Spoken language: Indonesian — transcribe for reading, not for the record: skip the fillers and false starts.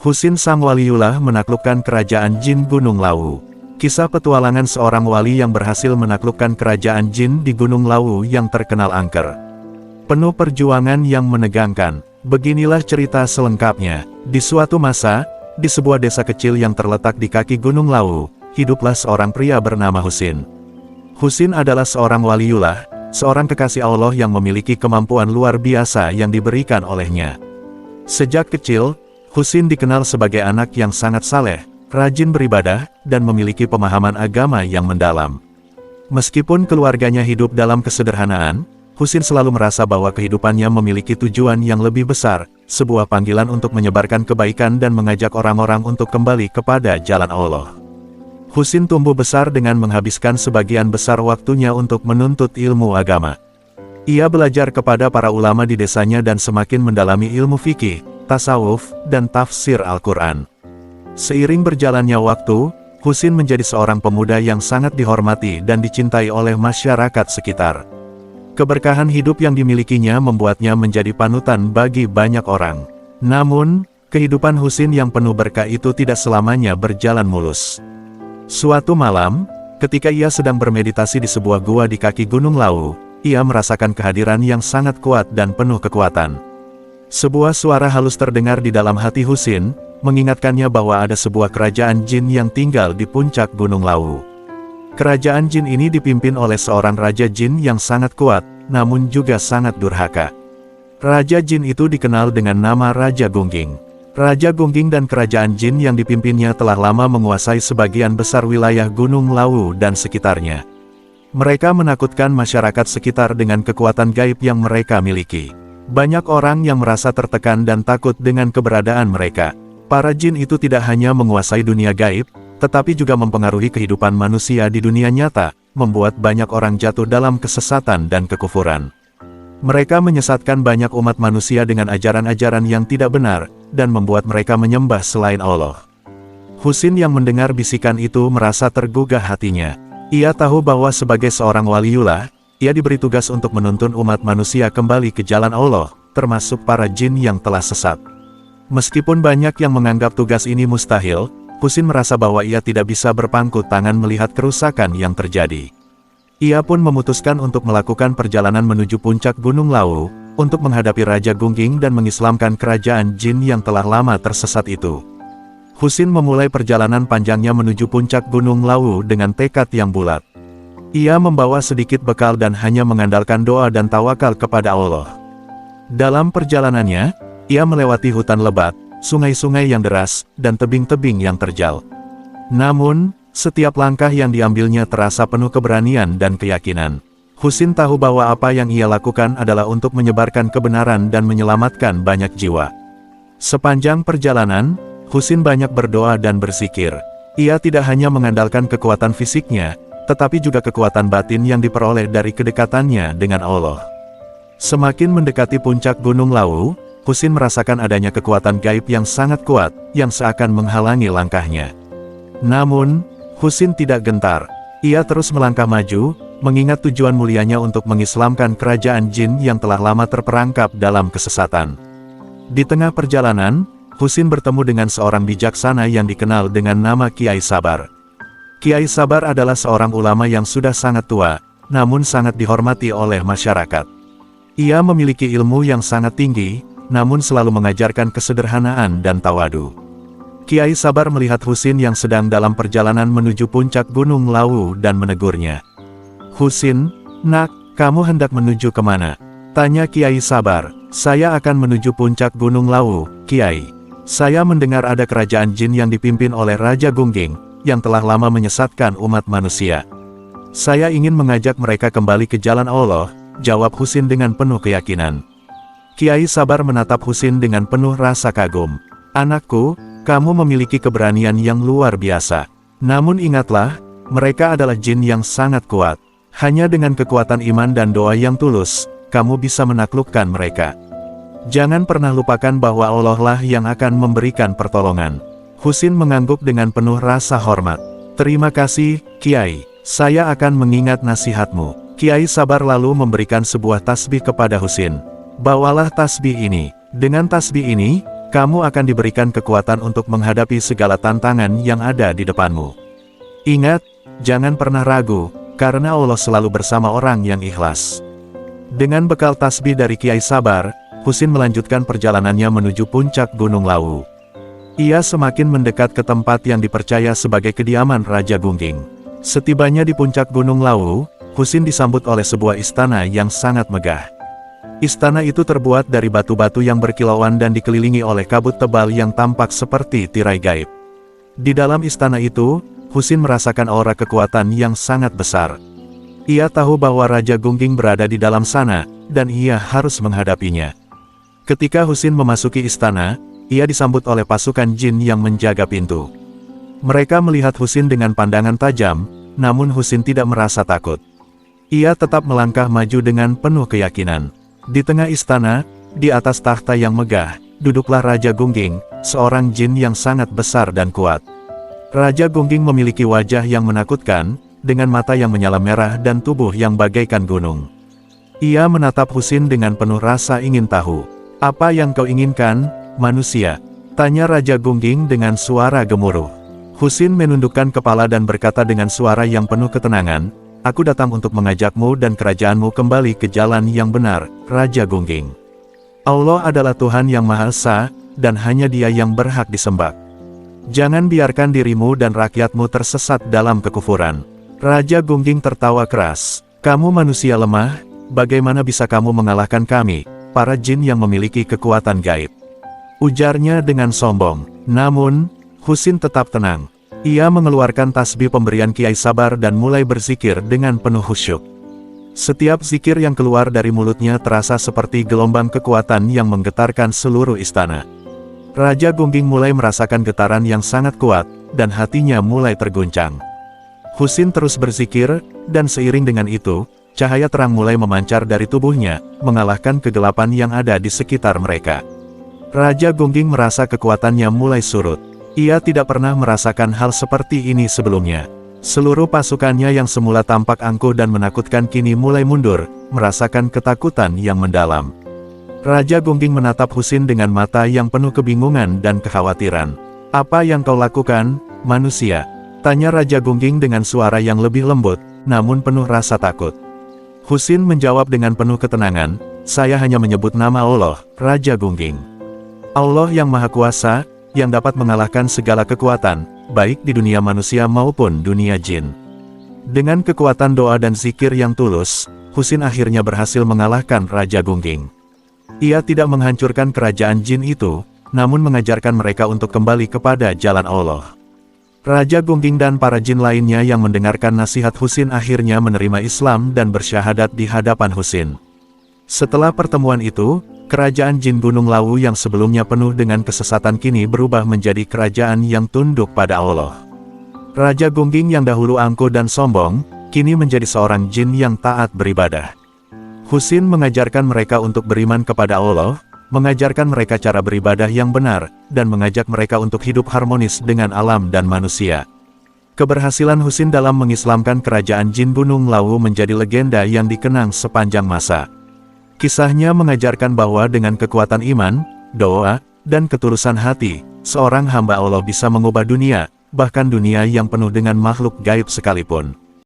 Husin sang waliullah menaklukkan kerajaan jin Gunung Lawu. Kisah petualangan seorang wali yang berhasil menaklukkan kerajaan jin di Gunung Lawu yang terkenal angker. Penuh perjuangan yang menegangkan. Beginilah cerita selengkapnya. Di suatu masa, di sebuah desa kecil yang terletak di kaki Gunung Lawu, hiduplah seorang pria bernama Husin. Husin adalah seorang waliullah, seorang kekasih Allah yang memiliki kemampuan luar biasa yang diberikan olehnya. Sejak kecil, Husin dikenal sebagai anak yang sangat saleh, rajin beribadah, dan memiliki pemahaman agama yang mendalam. Meskipun keluarganya hidup dalam kesederhanaan, Husin selalu merasa bahwa kehidupannya memiliki tujuan yang lebih besar, sebuah panggilan untuk menyebarkan kebaikan dan mengajak orang-orang untuk kembali kepada jalan Allah. Husin tumbuh besar dengan menghabiskan sebagian besar waktunya untuk menuntut ilmu agama. Ia belajar kepada para ulama di desanya dan semakin mendalami ilmu fikih, tasawuf, dan tafsir Al-Quran. Seiring berjalannya waktu, Husin menjadi seorang pemuda yang sangat dihormati dan dicintai oleh masyarakat sekitar. Keberkahan hidup yang dimilikinya membuatnya menjadi panutan bagi banyak orang. Namun, kehidupan Husin yang penuh berkah itu tidak selamanya berjalan mulus. Suatu malam, ketika ia sedang bermeditasi di sebuah gua di kaki Gunung Lawu, ia merasakan kehadiran yang sangat kuat dan penuh kekuatan. Sebuah suara halus terdengar di dalam hati Husin, mengingatkannya bahwa ada sebuah kerajaan jin yang tinggal di puncak Gunung Lawu. Kerajaan jin ini dipimpin oleh seorang raja jin yang sangat kuat, namun juga sangat durhaka. Raja jin itu dikenal dengan nama Raja Gungging. Raja Gungging dan kerajaan jin yang dipimpinnya telah lama menguasai sebagian besar wilayah Gunung Lawu dan sekitarnya. Mereka menakutkan masyarakat sekitar dengan kekuatan gaib yang mereka miliki. Banyak orang yang merasa tertekan dan takut dengan keberadaan mereka. Para jin itu tidak hanya menguasai dunia gaib, tetapi juga mempengaruhi kehidupan manusia di dunia nyata, membuat banyak orang jatuh dalam kesesatan dan kekufuran. Mereka menyesatkan banyak umat manusia dengan ajaran-ajaran yang tidak benar, dan membuat mereka menyembah selain Allah. Husin yang mendengar bisikan itu merasa tergugah hatinya. Ia tahu bahwa sebagai seorang waliullah, ia diberi tugas untuk menuntun umat manusia kembali ke jalan Allah, termasuk para jin yang telah sesat. Meskipun banyak yang menganggap tugas ini mustahil, Husin merasa bahwa ia tidak bisa berpangku tangan melihat kerusakan yang terjadi. Ia pun memutuskan untuk melakukan perjalanan menuju puncak Gunung Lawu, untuk menghadapi Raja Gungging dan mengislamkan kerajaan jin yang telah lama tersesat itu. Husin memulai perjalanan panjangnya menuju puncak Gunung Lawu dengan tekad yang bulat. Ia membawa sedikit bekal dan hanya mengandalkan doa dan tawakal kepada Allah. Dalam perjalanannya, ia melewati hutan lebat, sungai-sungai yang deras, dan tebing-tebing yang terjal. Namun, setiap langkah yang diambilnya terasa penuh keberanian dan keyakinan. Husin tahu bahwa apa yang ia lakukan adalah untuk menyebarkan kebenaran dan menyelamatkan banyak jiwa. Sepanjang perjalanan, Husin banyak berdoa dan berzikir. Ia tidak hanya mengandalkan kekuatan fisiknya, tetapi juga kekuatan batin yang diperoleh dari kedekatannya dengan Allah. Semakin mendekati puncak Gunung Lawu, Husin merasakan adanya kekuatan gaib yang sangat kuat, yang seakan menghalangi langkahnya. Namun, Husin tidak gentar. Ia terus melangkah maju, mengingat tujuan mulianya untuk mengislamkan kerajaan jin yang telah lama terperangkap dalam kesesatan. Di tengah perjalanan, Husin bertemu dengan seorang bijaksana yang dikenal dengan nama Kiai Sabar. Kiai Sabar adalah seorang ulama yang sudah sangat tua, namun sangat dihormati oleh masyarakat. Ia memiliki ilmu yang sangat tinggi, namun selalu mengajarkan kesederhanaan dan tawadu. Kiai Sabar melihat Husin yang sedang dalam perjalanan menuju puncak Gunung Lawu dan menegurnya. "Husin, nak, kamu hendak menuju kemana?" tanya Kiai Sabar. "Saya akan menuju puncak Gunung Lawu, Kiai. Saya mendengar ada kerajaan jin yang dipimpin oleh Raja Gungging, yang telah lama menyesatkan umat manusia. Saya ingin mengajak mereka kembali ke jalan Allah," jawab Husin dengan penuh keyakinan. Kiai Sabar menatap Husin dengan penuh rasa kagum. "Anakku, kamu memiliki keberanian yang luar biasa. Namun ingatlah, mereka adalah jin yang sangat kuat. Hanya dengan kekuatan iman dan doa yang tulus, kamu bisa menaklukkan mereka. Jangan pernah lupakan bahwa Allah lah yang akan memberikan pertolongan." Husin mengangguk dengan penuh rasa hormat. "Terima kasih, Kiai. Saya akan mengingat nasihatmu." Kiai Sabar lalu memberikan sebuah tasbih kepada Husin. "Bawalah tasbih ini. Dengan tasbih ini, kamu akan diberikan kekuatan untuk menghadapi segala tantangan yang ada di depanmu. Ingat, jangan pernah ragu, karena Allah selalu bersama orang yang ikhlas. Dengan bekal tasbih dari Kiai Sabar, Husin melanjutkan perjalanannya menuju puncak Gunung Lawu. Ia semakin mendekat ke tempat yang dipercaya sebagai kediaman Raja Gungging. Setibanya di puncak Gunung Lawu, Husin disambut oleh sebuah istana yang sangat megah. Istana itu terbuat dari batu-batu yang berkilauan dan dikelilingi oleh kabut tebal yang tampak seperti tirai gaib. Di dalam istana itu, Husin merasakan aura kekuatan yang sangat besar. Ia tahu bahwa Raja Gungging berada di dalam sana, dan ia harus menghadapinya. Ketika Husin memasuki istana, ia disambut oleh pasukan jin yang menjaga pintu. Mereka melihat Husin dengan pandangan tajam, namun Husin tidak merasa takut. Ia tetap melangkah maju dengan penuh keyakinan. Di tengah istana, di atas takhta yang megah, duduklah Raja Gungging, seorang jin yang sangat besar dan kuat. Raja Gungging memiliki wajah yang menakutkan, dengan mata yang menyala merah dan tubuh yang bagaikan gunung. Ia menatap Husin dengan penuh rasa ingin tahu. "Apa yang kau inginkan, manusia?" tanya Raja Gungging dengan suara gemuruh. Husin menundukkan kepala dan berkata dengan suara yang penuh ketenangan, "Aku datang untuk mengajakmu dan kerajaanmu kembali ke jalan yang benar, Raja Gungging. Allah adalah Tuhan yang Maha Esa, dan hanya Dia yang berhak disembah. Jangan biarkan dirimu dan rakyatmu tersesat dalam kekufuran." Raja Gungging tertawa keras, "Kamu manusia lemah, bagaimana bisa kamu mengalahkan kami, para jin yang memiliki kekuatan gaib?" ujarnya dengan sombong. Namun, Husin tetap tenang. Ia mengeluarkan tasbih pemberian Kiai Sabar dan mulai berzikir dengan penuh khusyuk. Setiap zikir yang keluar dari mulutnya terasa seperti gelombang kekuatan yang menggetarkan seluruh istana. Raja Gungging mulai merasakan getaran yang sangat kuat, dan hatinya mulai terguncang. Husin terus berzikir, dan seiring dengan itu, cahaya terang mulai memancar dari tubuhnya, mengalahkan kegelapan yang ada di sekitar mereka. Raja Gungging merasa kekuatannya mulai surut. Ia tidak pernah merasakan hal seperti ini sebelumnya. Seluruh pasukannya yang semula tampak angkuh dan menakutkan kini mulai mundur, merasakan ketakutan yang mendalam. Raja Gungging menatap Husin dengan mata yang penuh kebingungan dan kekhawatiran. "Apa yang kau lakukan, manusia?" tanya Raja Gungging dengan suara yang lebih lembut, namun penuh rasa takut. Husin menjawab dengan penuh ketenangan, "Saya hanya menyebut nama Allah, Raja Gungging. Allah yang Maha Kuasa, yang dapat mengalahkan segala kekuatan, baik di dunia manusia maupun dunia jin." Dengan kekuatan doa dan zikir yang tulus, Husin akhirnya berhasil mengalahkan Raja Gungging. Ia tidak menghancurkan kerajaan jin itu, namun mengajarkan mereka untuk kembali kepada jalan Allah. Raja Gungging dan para jin lainnya yang mendengarkan nasihat Husin akhirnya menerima Islam dan bersyahadat di hadapan Husin. Setelah pertemuan itu, kerajaan jin Gunung Lawu yang sebelumnya penuh dengan kesesatan kini berubah menjadi kerajaan yang tunduk pada Allah. Raja Gungging yang dahulu angkuh dan sombong, kini menjadi seorang jin yang taat beribadah. Husin mengajarkan mereka untuk beriman kepada Allah, mengajarkan mereka cara beribadah yang benar, dan mengajak mereka untuk hidup harmonis dengan alam dan manusia. Keberhasilan Husin dalam mengislamkan kerajaan jin Gunung Lawu menjadi legenda yang dikenang sepanjang masa. Kisahnya mengajarkan bahwa dengan kekuatan iman, doa, dan ketulusan hati, seorang hamba Allah bisa mengubah dunia, bahkan dunia yang penuh dengan makhluk gaib sekalipun.